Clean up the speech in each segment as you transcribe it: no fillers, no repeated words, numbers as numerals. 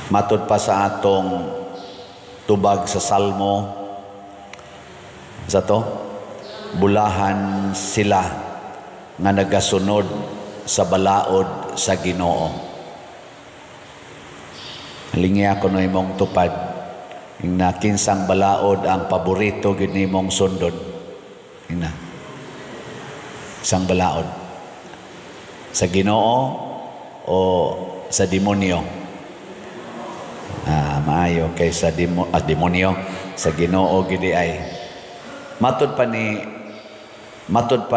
Matod pa sa atong tubag sa Salmo, sa to, bulahan sila nga nagasunod sa balaod sa Ginoo. Halingi ako no imong tupad, ing nakinsang balaod ang paborito gid nimong sundod. Ina. Isang balaod. Sa Ginoo o sa demonyo? Maayo kay sa demonyo, sa Ginoo gid ay. Matod pa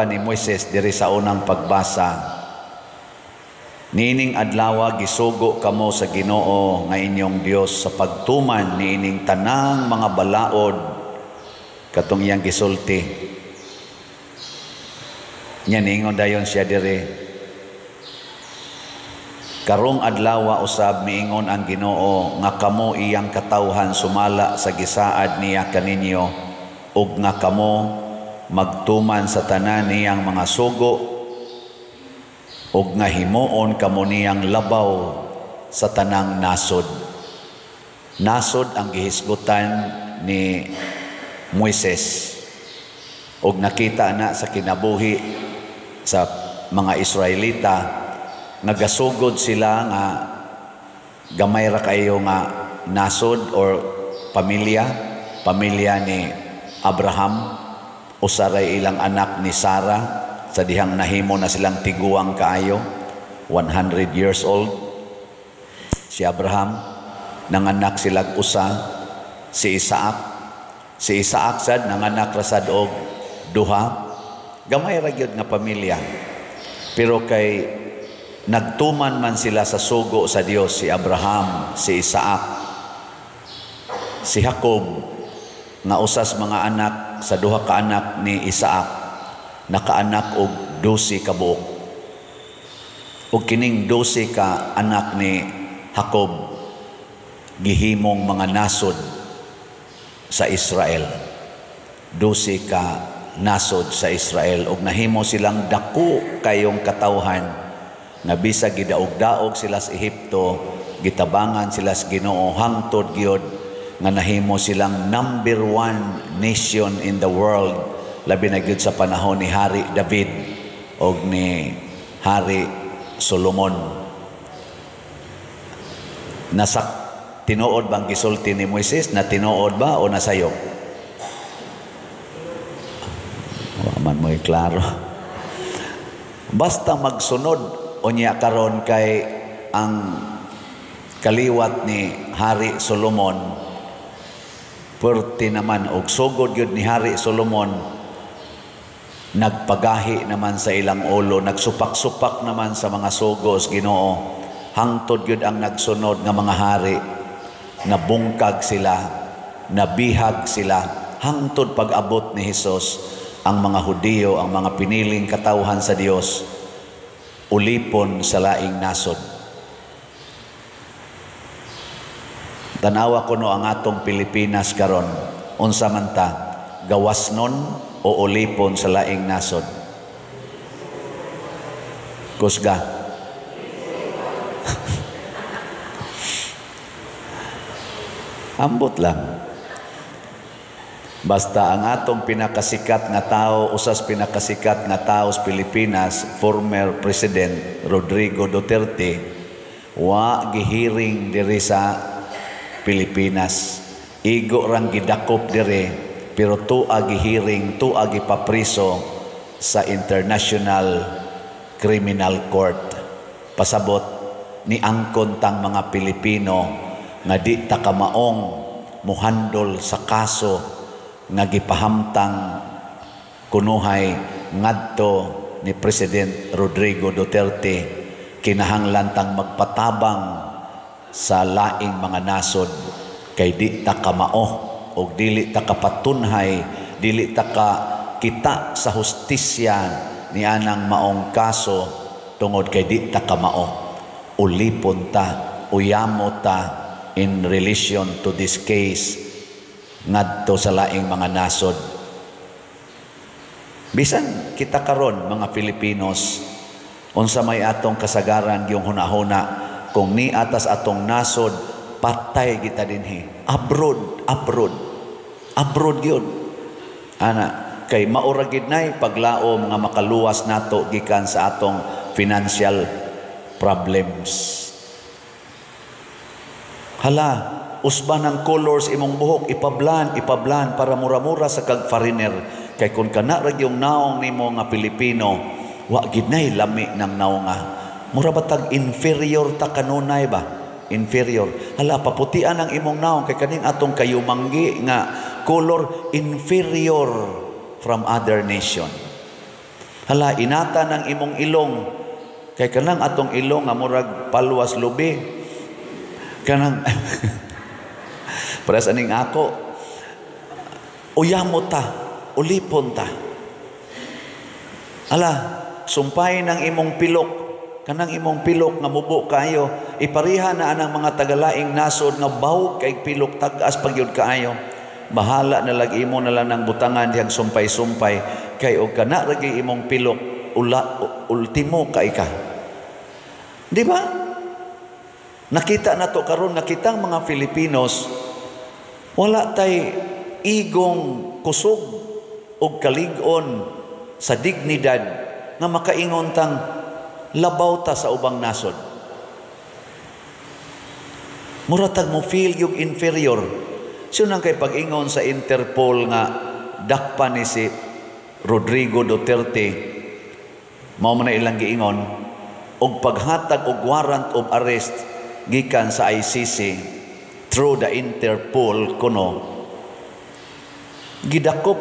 ni Moises diri sa unang pagbasa, niining adlaw gisugo kamo sa Ginoo nga inyong Dios sa pagtuman niining tanang mga balaod katong iyang gisulti. Nya ningon dayon siya diri, karong adlaw usab miingon ang Ginoo nga kamo iyang katawhan sumala sa gisaad niya kaninyo ug nga kamo magtuman sa tanan niyang mga sugo ug nga himuon kamo niyang labaw sa tanang nasod. Nasod ang gihisgutan ni Moises ug nakita na sa kinabuhi sa mga Israelita, nagasugod sila nga gamay ra kayo nga nasod or pamilya ni Abraham, usaray ilang anak ni Sarah, sa dihang nahimo na silang tiguang kaayo, 100 years old. Si Abraham, nanganak silang usa, si Isaac. Si Isaac sad nanganak ra sad og duha. Gamay ra gyud nga pamilya. Pero kay nagtuman man sila sa sugo sa Dios, si Abraham, si Isaac, si Jacob, nga usas mga anak sa duha ka anak ni Isaac, nakaanak og 12 ka buok. Ug kining 12 ka anak ni Jacob gihimong mga nasod sa Israel. 12 ka nasod sa Israel ug nahimo silang dako kayong katawhan nga bisag gidaog-daog sila sa Ehipto, gitabangan sila sa Ginoo hangtod gyud nga nahimo silang number 1 nation in the world, labi na gyud sa panahon ni Hari David og ni Hari Solomon. Tinuod bang gisulti ni Moises? Na tinuod ba o nasayop? Man mo'y klaro. Basta magsunod unya karon kay ang kaliwat ni Hari Solomon, perti naman og sugod gyud ni Hari Solomon, nagpagahi naman sa ilang ulo, nagsupak-supak naman sa mga sugos Ginoo. Hangtod gyud ang nagsunod nga mga hari, nabungkag sila, nabihag sila, hangtod pag-abot ni Hesus. Ang mga Hudiyo, ang mga piniling katawhan sa Dios, ulipon sa laing nasod. Tanawa ko no ang atong Pilipinas karon, unsa man ta, gawasnon o ulipon sa laing nasod? Kusga. Ambot lang. Basta ang atong pinakasikat nga tao, usas pinakasikat nga tao sa Pilipinas, former President Rodrigo Duterte, wa gihiring diri sa Pilipinas. Igo rang gidakop diri, pero tuwa gihiring, tuwa gipapriso sa International Criminal Court. Pasabot ni angkon tang mga Pilipino nga di ta kamaong muhandol sa kaso nga gipahamtang kunuhay ngadto ni President Rodrigo Duterte, kinahanglan tang magpatabang sa laing mga nasod kay di ta kamao o dili ta kapatunhay, dili ta ka kita sa hustisya ni anang maong kaso tungod kay di ta kamao. Ulipon ta, uyamo ta in relation to this case ngadto sa laing mga nasod. Bisan kita karon mga Filipinos, unsa may atong kasagaran yung hunahuna, kung ni atas atong nasod patay kita dinhi. Abroad yun. Kay mauragid na'y paglaom nga makaluwas nato gikan sa atong financial problems. Hala, usban ng colors imong buhok, ipablan para mura-mura sa kag foreigner. Kay kung kana ra yung naong nimo nga Pilipino, wa gid nay lami ng naong nga. Mura ba tag inferior ta kanunay ba? Inferior. Hala, paputian ang imong naong kay kaning atong kayumanggi nga color inferior from other nation. Hala, inata ng imong ilong kay kanang atong ilong nga murag palwas lubi. Kanang para sa ning ako, uyamo ta, ulipon ta. Hala, sumpay ng imong pilok, kanang imong pilok nga mubo kayo, ipariha na anang mga tagalaing nasod nga bawog kay pilok tagas pagyud kaayo. Bahala na lagi mo na lang ng butangan diyang sumpay-sumpay kay o kana ragi imong pilok ultimo kay ka. Di ba? Nakita na to karon, nakitang mga Filipinos wala tay igong kusog o kalig-on sa dignidad nga makaingon tang labaw ta sa ubang nasod. Muratag mo feel yung inferior. So nang kay pag-ingon sa Interpol nga dakpa ni si Rodrigo Duterte, mao man na ilang giingon, og paghatag og warrant of arrest gikan sa ICC through the Interpol kuno, gidakop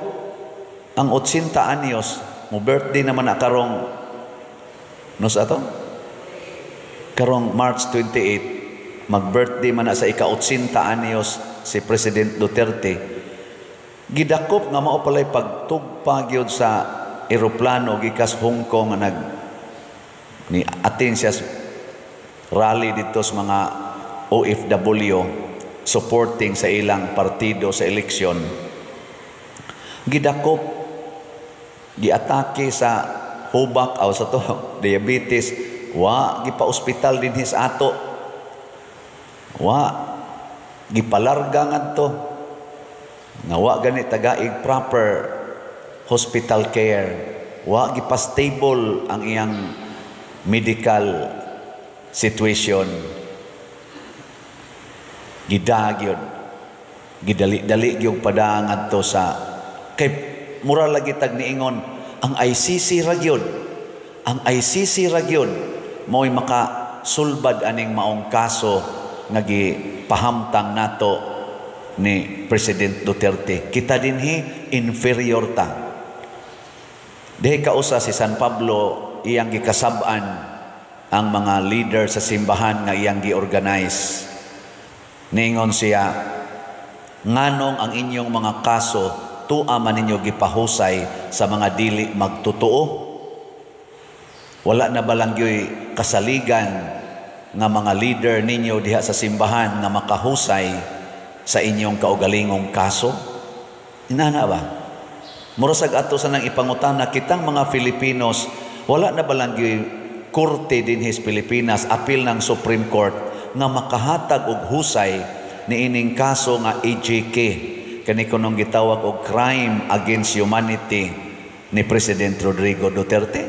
ang 80 anyos, mo birthday naman na karong karong March 28, mag-birthday man na sa ika-80 anyos si President Duterte. Gidakop nga mao palay pagtugpa gyud sa eroplano gikas Hong Kong nga ni atin siya rally dito sa mga OFW supporting sa ilang partido sa eleksyon. Gidakop, giatake sa hubak o sa to diabetes, wa gipa-ospital din sa ato, wa gipalarga ngadto nga wa gani tagaig proper hospital care, wa gipa-stable ang iyang medical situation. Gidagyod, gidali-dali gyud padang adto sa kay mura lagi tag niingon ang ICC ra gyud, ang ICC ra gyud mo'y makasulbad aning maong kaso nga gipahamtang nato ni President Duterte. Kita dinhi inferior ta. Dihi kausa si San Pablo iyang gikasab-an ang mga leader sa simbahan nga iyang gi-organize. Ningon siya, nganong ang inyong mga kaso tua man ninyo gipahusay sa mga dili magtotoo? Wala na balangyoy kasaligan nga mga leader ninyo diha sa simbahan nga makahusay sa inyong kaugalingong kaso? Inana ba? Murasag ato sa nang ipangutana kitang mga Filipinos, wala na balangyoy korte din his Pilipinas, apil ng Supreme Court nga makahatag og husay ni ining kaso nga AJK, kani kunong gitawag og crime against humanity ni President Rodrigo Duterte?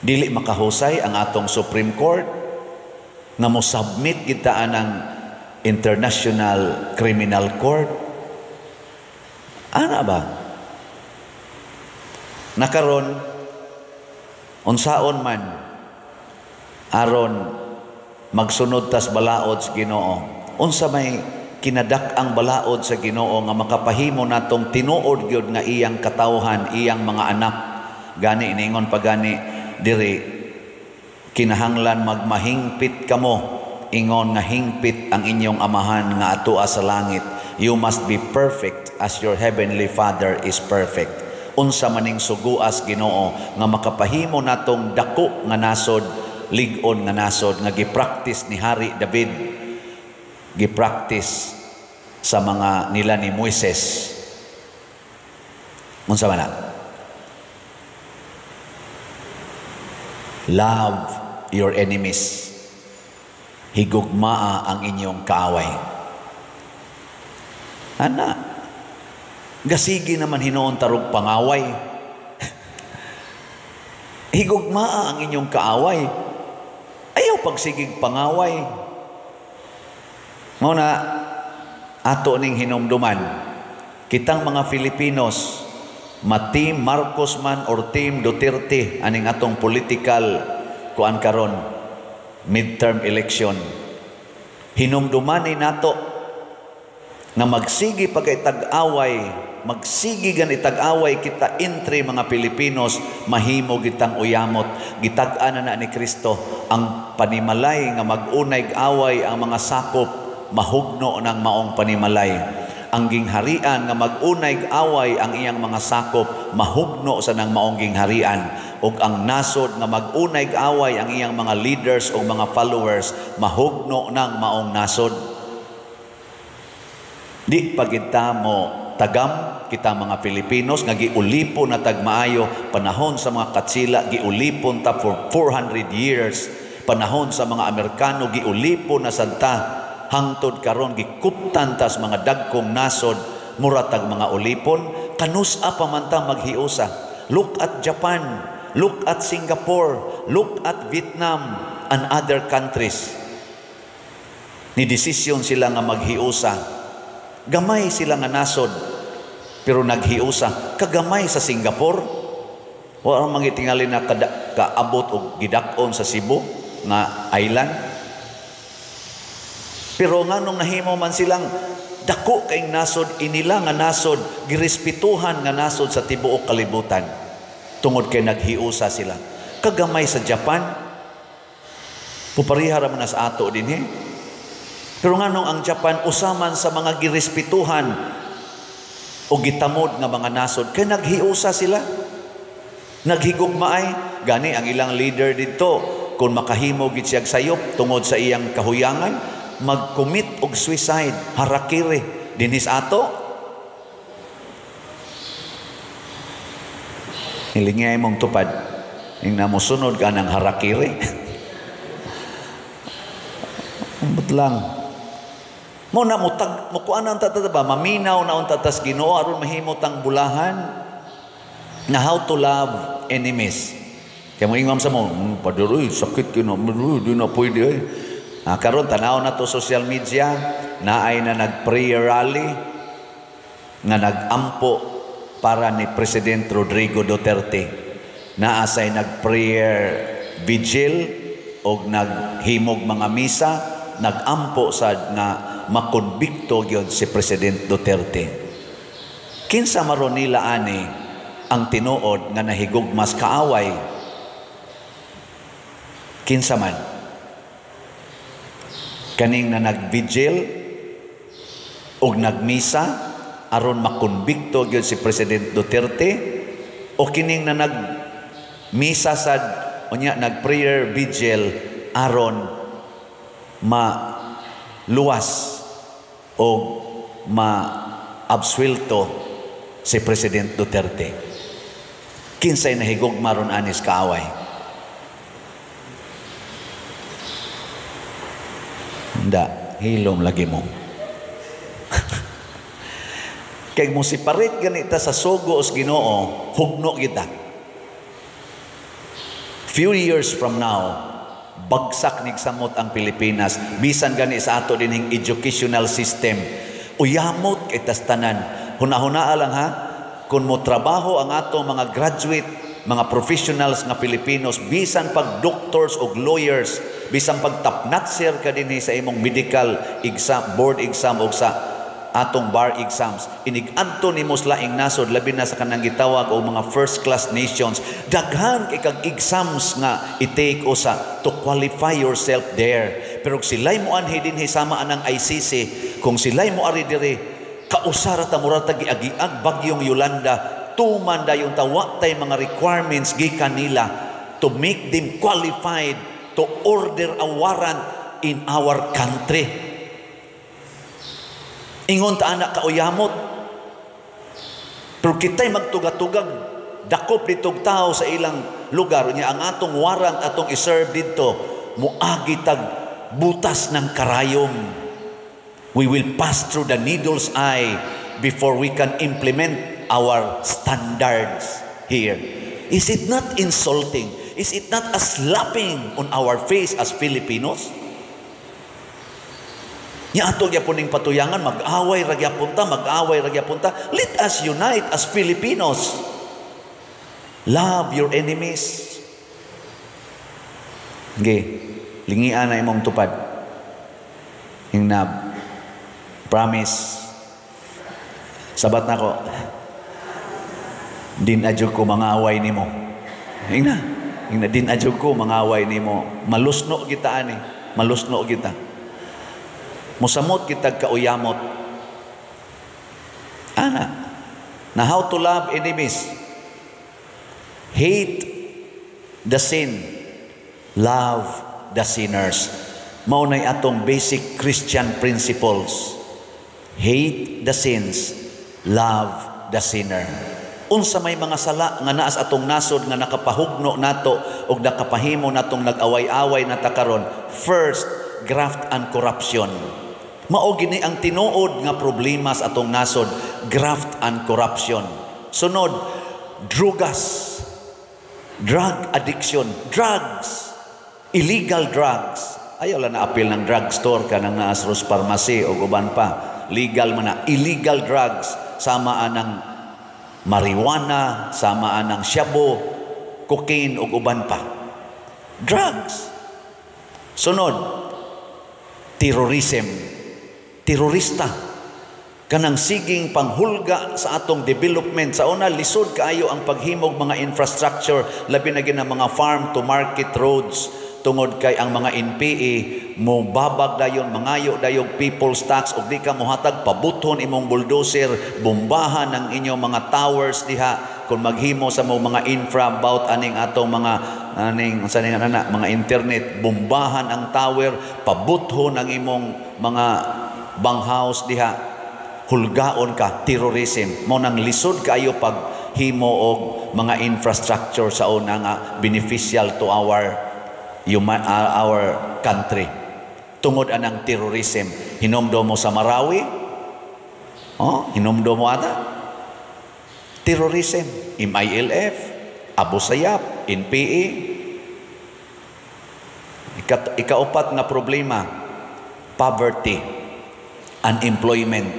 Dili makahusay ang atong Supreme Court nga mo submit kita ang International Criminal Court? Ana ba? Nakaron unsaon man aron magsunod tas balaod sa Ginoo, unsa may kinadak ang balaod sa Ginoo nga makapahimo natong tinuod gyud nga iyang katawhan, iyang mga anak. Gani iningon pa gani diri, kinahanglan magmahingpit kamo, ingon nga hingpit ang inyong amahan nga atua sa langit. You must be perfect as your heavenly Father is perfect. Unsa maning suguas Ginoo nga makapahimo natong dako nga nasod, lig-on nga nasod nga gipractice ni Hari David, gipractice sa mga nila ni Moises. Unsa man na? Love your enemies. higugmaa ang inyong kaaway. Ana, gasigi naman hinoon tarog pangaway. Higugmaa ang inyong kaaway. Ayaw pagsigig pangaway. Muna, ato ning hinumduman, kitang mga Filipinos, ma-team Marcos man or team Duterte, aning atong political kuan karon, midterm election. Hinumdumanin nato nga magsigi pagkaitag-away, magsigi gan itag-away kita entre mga Pilipinos, mahimo gitang uyamot. Gitag-ana na ni Kristo ang panimalay nga mag-unay away ang mga sakop, mahugno ng maong panimalay. Ang gingharian nga mag-unay away ang iyang mga sakop, mahugno sa nang maong gingharian. Og ang nasod nga mag-unay away ang iyang mga leaders o mga followers, mahugno ng maong nasod. Di pa kita mo tagam kita mga Pilipinos nga giulipon na tagmaayo panahon sa mga Katsila, giulipon ta for 400 years. Panahon sa mga Amerikano, giulipon na santa hangtod karon gikuptan tas mga dagkong nasod muratag mga ulipon. Kanusa pa man ta maghiusa. Look at Japan, look at Singapore, look at Vietnam and other countries. Ni desisyon sila nga maghiusa. Gamay sila nga nasod, pero naghiusa. Kagamay sa Singapore, wala mangitingali na kaabot o gidakon sa Cebu nga island. Pero nga nung nahimo man silang dako kaing nasod, inila nga nasod, girespetuhan nga nasod sa tibuok kalibutan. Tungod kay naghiusa sila. Kagamay sa Japan, puparihara man na sa ato din Pero nga nung ang Japan, usaman sa mga girespetuhan o gitamod nga mga nasod, kay naghiusa sila. Naghigugmaay. Gani ang ilang leader dito, kung makahimo gid siyag sayop tungod sa iyang kahuyangan, mag-commit og suicide, harakiri. Dinis ato. Hilingay mong tupad. Yung namusunod ka ng harakiri. Ambot lang. Mo na mo kuan ang tataba maminaw na unta tas Ginoo aron mahimo tang bulahan na how to love enemies. Kaya mo ingam sa mo, paduroy sakit kino, di na pwede karon tanaw na to social media, naay na nag-prayer rally nga nag-ampo para ni President Rodrigo Duterte. Naasay nag-prayer vigil o naghimog mga misa, nag-ampo sad nga makonbikto gyud si President Duterte. Kinsa maron nila ani ang tinuod nga nahigugmas kaaway? Kinsa man? Kaning na nagvigil og nagmisa aron makonbikto gyud si President Duterte, o kining na nagmisa sad unya nagprayer vigil aron luwas o ma-absuelto si President Duterte. Kinsay nahigugma ron anis kaaway? Handa, hilom lagi mo. Kay mo siparit ganita sa sugo os Ginoo, hugno kita. Few years from now, bagsak nig samot ang Pilipinas, bisan gani sa ato dining educational system. Uyamot kay tas tanan. Hunahunaa lang ha, kung mo trabaho ang ato mga graduate, mga professionals nga Pilipinos, bisan pag doctors o lawyers, bisan pag top-notcher ka dinhi sa imong medical exam, board exam o sa atong bar exams, inig-adto nimo laing nasod, labi na sa kanang gitawag o mga first class nations, daghan kay kag exams nga i-take o sa to qualify yourself there. Pero kung sila'y mo anhi dinhi sama anang ICC, kung sila'y mo ari dire, kausara ta murata giagiag bagyong Yolanda, tuman dayon tawa tay mga requirements gikan nila to make them qualified to order a warrant in our country. Ingon ta anak kauyamot. Pero kita'y magtugatugag, dakop ditong tao sa ilang lugar niya, ang atong warrant atong iserve dito, muagi tag butas ng karayom. We will pass through the needle's eye before we can implement our standards here. Is it not insulting? Is it not a slapping on our face as Filipinos? Nya ato gyaponing patuyangan, mag-away ra gyapon ta. Let us unite as Filipinos. Love your enemies. Lingian na imong tupad. Yung na promise. Sabat na ko. Din adyo ko mga away nimo. Yung na din adyo ko mga away nimo. Malusno kita ani. Malusno kita. Musamot kita kauyamot. Ana. Na how to love enemies. Hate the sin. Love the sinners. Maunay atong basic Christian principles. Hate the sins. Love the sinner. Unsa may mga sala nga naas atong nasod nga nakapahugno nato o nakapahimo natong nag-away-away na takaron. First, graft and corruption. Mao gini ang tinuod nga problema sa atong nasod, graft and corruption. Sunod, drugas, drug addiction, drugs, illegal drugs. Ayaw lang na-appeal ng drugstore ka ng naasros pharmacy o uban pa. Legal man na, illegal drugs, samaan ng marijuana, samaan ng shabu, cocaine o uban pa. Drugs. Sunod, terrorism. Terorista, kanang siging panghulga sa atong development. Sa una, lisod kaayo ang paghimog mga infrastructure, labi na gina mga farm to market roads, tungod kay ang mga NPA mo babag dayon, mangayo dayog people's tax, ug di ka mohatag pabuton imong bulldozer, bombahan ang inyong mga towers diha kung maghimo sa mga infra about aning atong mga mga internet, bombahan ang tower, pabuthon ang imong mga banghouse diha, hulgaon ka, terrorism. Mo nang lisod kaayo pag himo og mga infrastructure sa una nga beneficial to our country. Tungod anang terrorism. Hinomdo mo sa Marawi? Hinomdo mo ata? Terrorism. MILF, Abu Sayyaf, NPA. Ikaupat na problema, poverty. Unemployment.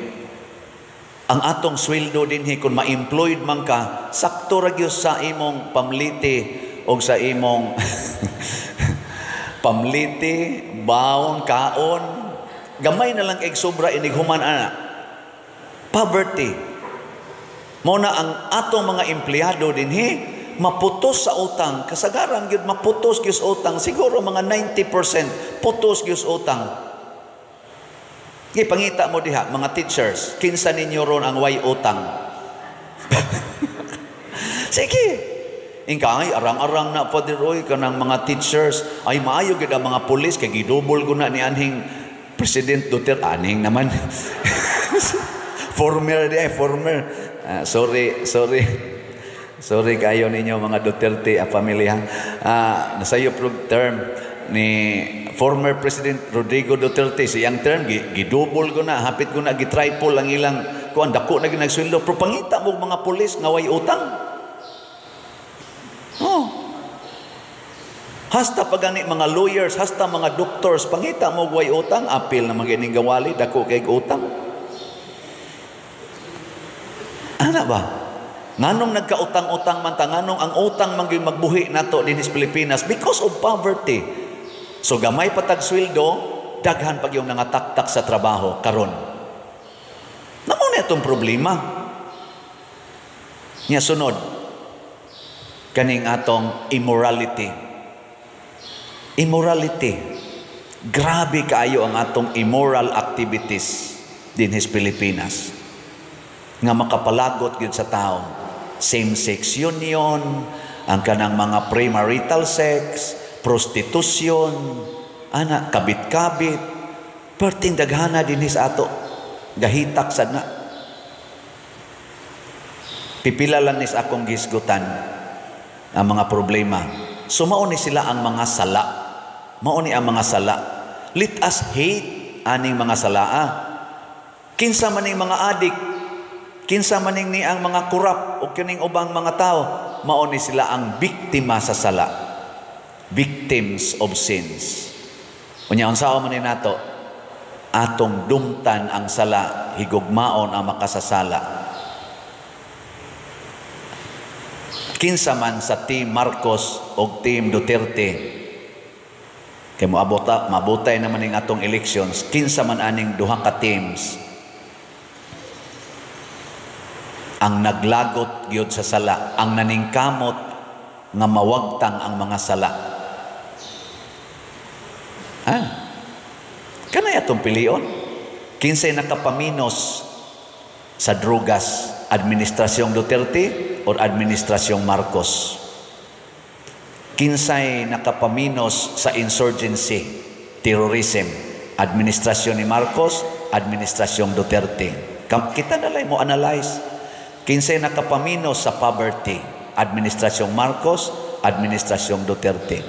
Ang atong sweldo dinhi kung ma-employed man ka, sakto ra gyud sa imong pamliti o sa imong pamliti, baon, kaon. Gamay na lang kay sobra inighuman ana. Poverty. Mao na ang atong mga empleyado dinhi maputos sa utang. Kasagaran gyud maputos gyud sa utang. Siguro mga 90% putos gyud sa utang. Pangita mo diha, mga teachers, kinsa ninyo ron ang way utang? Sige. Ingkay, arang-arang na pa diroy ka ng mga teachers. Ay, maayo gid ang mga pulis, kay gidubol ko na ni anhing President Duterte. Aning naman. Former. Sorry kayo ninyo mga Duterte pamilya. Nasayo term ni former President Rodrigo Duterte, siyang term gidubol ko na, hapit ko na gitriple ang ilang kuan, dako na ginagsweldo. Pero pangita mo mga pulis nga way utang. Hasta pagani mga lawyers, hasta mga doctors, pangita mo way utang, apil na mga gawali, dako kay utang. Ano ba? Nganong nagkautang-utang man ta, nganong ang utang man gyud magbuhi nato dinhi sa Pilipinas because of poverty. So gamay patag sweldo, daghan pag yung nangataktak sa trabaho karon. Namo na itong problema. Nya sunod, kaning atong immorality. Immorality. Grabe kaayo ang atong immoral activities dinhi sa Pilipinas. Nga makapalagot gyud sa tao. Same-sex union, ang kanang mga premarital sex, prostitution, kabit-kabit, perting daghana dinhi sa ato, gahitak sad na. Pipila lang nis akong gisgutan ang mga problema. So mao ni sila ang mga sala. Mao ni ang mga sala. Let us hate aning mga salaa. Kinsa maning mga adik, kinsa maning ni ang mga kurap o kining ubang mga tao, mao ni sila ang biktima sa sala. Victims of sins. Unya unsaon man ni nato? Atong dumtan ang sala, higugmaon ang makasasala. Kinsa man sa Team Marcos o Team Duterte, kay mabutay naman ning atong elections, kinsa man aning duha ka teams ang naglagot gyud sa sala, ang naningkamot nga mawagtang ang mga sala. Kanay atong pilion. Kinsay nakapaminos sa drugas, Administrasyong Duterte o Administrasyong Marcos? Kinsay nakapaminos sa insurgency, terrorism, Administrasyon ni Marcos, Administrasyong Duterte? Kita nalay mo analyze. Kinsay nakapaminos sa poverty, Administrasyong Marcos, Administrasyong Duterte?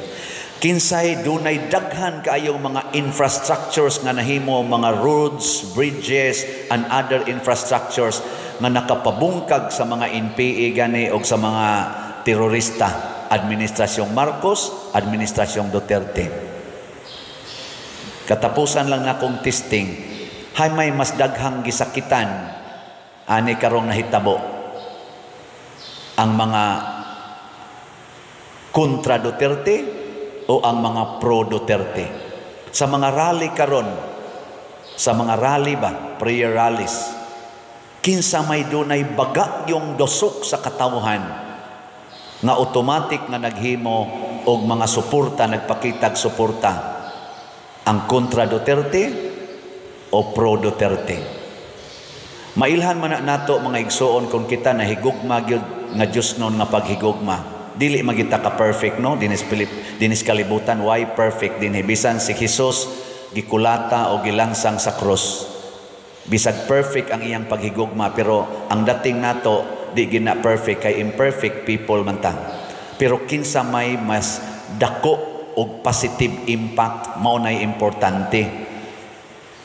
Kinsay dunay daghan kaayong mga infrastructures nga nahimo, mga roads, bridges, and other infrastructures nga nakapabungkag sa mga NPA gani o sa mga terorista, Administrasyong Marcos, Administrasyong Duterte. Katapusan lang na kong testing, hay may mas daghang gisakitan ani karong nahitabo, ang mga kontra Duterte o ang mga pro Duterte. Sa mga rally karon, sa mga rally ba, prayer rallies, kinsa may dunay baga yung dosok sa katawhan nga automatic nga naghimo og mga suporta, nagpakitag suporta, ang kontra Duterte o pro Duterte. Mailhan man nato mga igsoon kung kita nahigugma gyud nga Dios non nga paghigugma. Dili magita ka perfect, no? Dinis kalibutan, why perfect? Bisan si Jesus gikulata o gilansang sa cross. Bisag perfect ang iyang paghigugma, pero ang dating nato di gina perfect, kay imperfect people man ta. Pero kinsa may mas dako og positive impact, mao nay importante.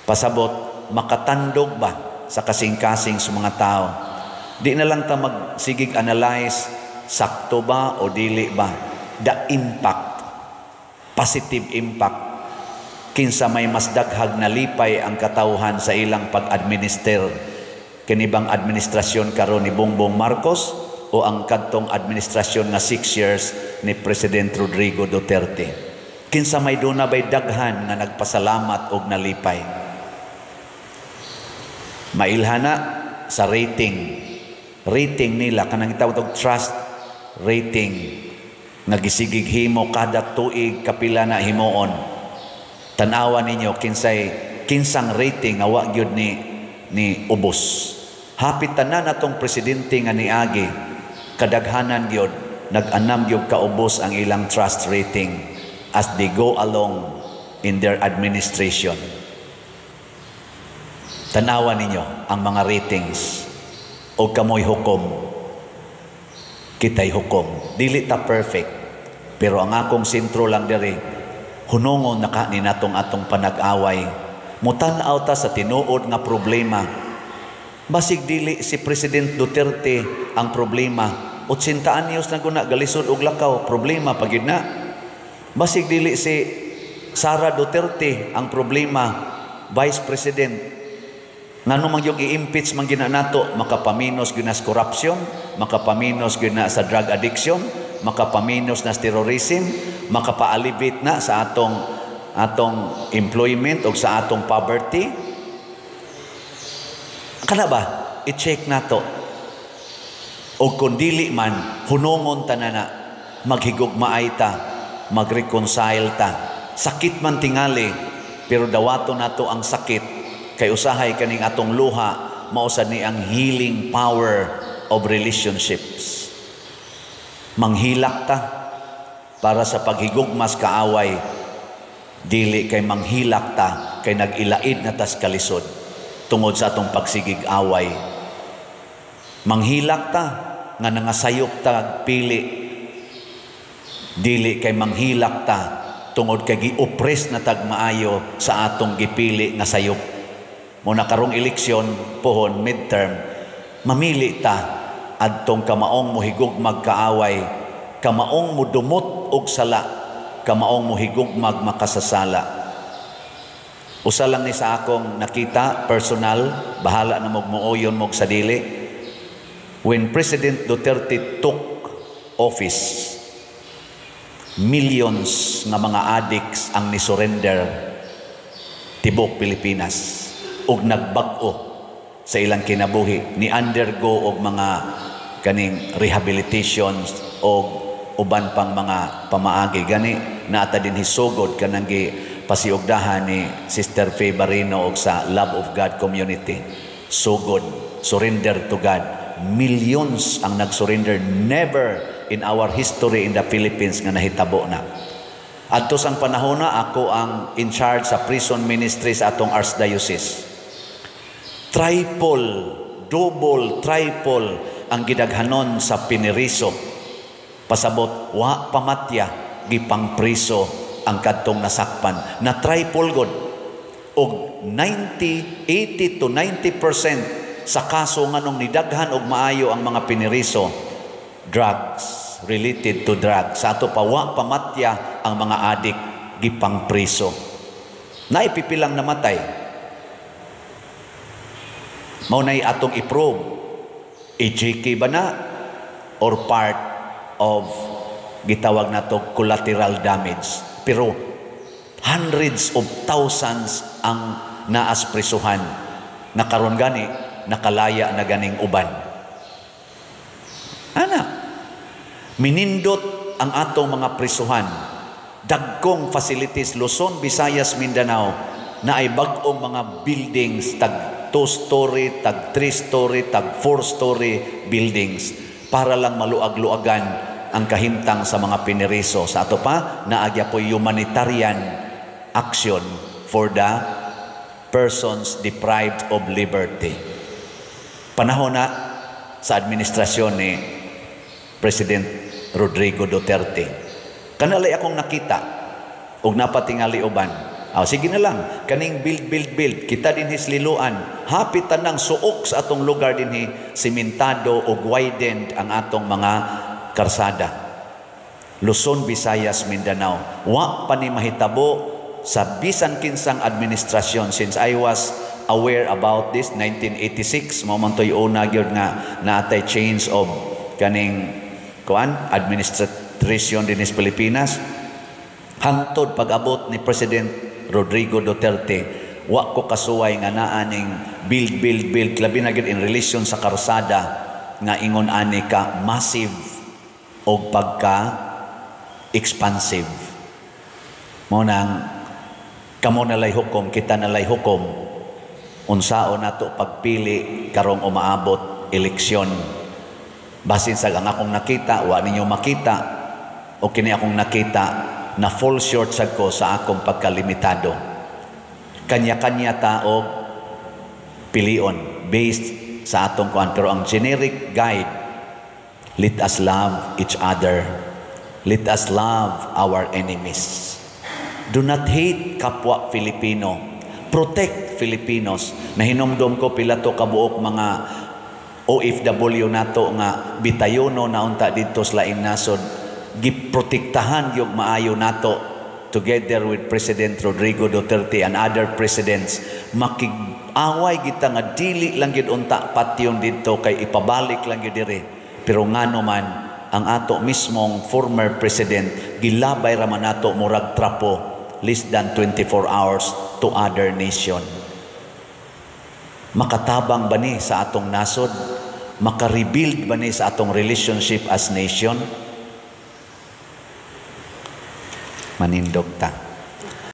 Pasabot makatandog ba sa kasing-kasing sa mga tao. Di na lang ta magsigig analyze sakto ba o dili ba, the impact, positive impact. Kinsa may mas daghag na lipay ang katawhan sa ilang pag-administer, kinibang administrasyon karon ni Bongbong Marcos o ang kadtong administrasyon nga 6 years ni President Rodrigo Duterte? Kinsa may duna bay daghan nga nagpasalamat og nalipay? Mailhana sa rating nila, kanang itawag trust rating, nga gisigig himo kada tuig kapila na himoon. Tanawa ninyo kinsang rating nga wa gyud ni ubos. Hapit tanan atong presidente nga niagi, kadaghanan gyud nag-anam gyud kaubos ang ilang trust rating as they go along in their administration. Tanawa ninyo ang mga ratings o kamoy hukom. Kita'y hukom. Dili ta perfect. Pero ang akong sentro lang diri, hunongon na ni natong atong panag-away. Mutan-aw ta sa tinuod nga problema. Basig dili si President Duterte ang problema. 80 anyos na guna galisod og lakaw, problema pagid na. Basig dili si Sara Duterte ang problema, Vice President. Ngano man yung i-impeach man gina nato, makapaminos gina sa corruption, makapaminos gina sa drug addiction, makapaminos na sa terrorism, makapaalibit na sa atong employment o sa atong poverty. Kana ba? I-check nato. O kung dili man, hunongon ta na maghigugmaay ta, mag-reconcile ta. Sakit man tingali, pero dawato nato ang sakit. Kay usahay kaning atong luha, mausad ni ang healing power of relationships. Manghilak ta para sa paghigugmas kaaway, dili kay manghilak ta kay nag-ilaid na tas kalisod tungod sa atong pagsigig away. Manghilak ta nga nangasayop ta pili, dili kay manghilak ta tungod kay gi-oppress na tagmaayo sa atong gipili nga sayop. Muna karong eleksyon pohon midterm, mamili ta adtong kamaong mohigugmag kaaway, kamaong mudumot og sala, kamaong mohigugmag makasasala. Usa lang ni sa akong nakita personal, bahala na muoyon mog sa dili. When President Duterte took office, millions nga mga addicts ang ni-surrender tibok Pilipinas ug nagbag-o sa ilang kinabuhi, ni-undergo og mga kaning rehabilitations o uban pang mga pamaagi. Gani naata din hisugod kanang pasiugdahan ni Sister Faye Barino og sa Love of God community. Sugod, surrender to God. Millions ang nag-surrender. Never in our history in the Philippines nga nahitabo na. Adto sang panahon na ako ang in charge sa prison ministry sa atong archdiocese. Double, triple ang gidaghanon sa piniriso. Pasabot, wa pamatya, gipang priso ang kadtong nasakpan. Na triple god. Og 80 to 90% sa kaso nga nung nidaghan og maayo ang mga piniriso, drugs, related to drugs. Sa ato pa, wa pamatya ang mga adik, gipang priso. Naipipilang namatay. Maunay atong i-probe, EJK ba na or part of gitawag na to collateral damage. Pero hundreds of thousands ang naas prisuhan. Nakaron gani, nakalaya na ganing uban. Ana, minindot ang atong mga prisuhan. Dagkong facilities, Luzon, Visayas, Mindanao, na ay bag-ong mga buildings, tag 2-story, tag 3-story, tag 4-story buildings para lang maluag-luagan ang kahimtang sa mga piniriso. Sa ato pa, naagya po humanitarian action for the persons deprived of liberty. Panahon na sa administrasyon ni President Rodrigo Duterte. Kanalay akong nakita og napatingali uban. Sige na lang, kaning build. Kita din hisliluan. Hapitan ng suok sa atong lugar din simentado o widened ang atong mga karsada. Luzon, Visayas, Mindanao. Wa pa ni mahitabo sa bisan kinsang administrasyon since I was aware about this 1986 momentoy una gyud nga naatay change of kaning administration din sa Pilipinas. Hangtod pag-abot ni President Rodrigo Duterte, wa ko kasuway nga naaning build labi na gyud in relation sa karsada nga ingon ani ka massive og pagka expansive. Mao nang kamo nalay hukom, kita nalay hukom, unsaon nato pagpili karong umaabot eleksyon. Basin sa ang akong nakita, wa ninyo makita, o kini akong nakita na fall short sad ko sa akong pagkalimitado. Kanya-kanya tao pilion based sa atong kuan, pero ang generic guide, let us love each other. Let us love our enemies. Do not hate kapwa Filipino. Protect Filipinos. Nahinomdom ko pila to kabuok mga OFW nato nga bitayono na unta dito sa laing nasod. Giprotektahan yung maayo nato together with President Rodrigo Duterte and other presidents. Makig-away kita nga dili lang gid unta patyon dito kay ipabalik lang gid dire. Pero ngano man ang ato mismong former president gilabay ra man nato murag trapo less than 24 hours to other nation. Makatabang ba ni sa atong nasod? Makarebuild ba ni sa atong relationship as nation? Manindog ta.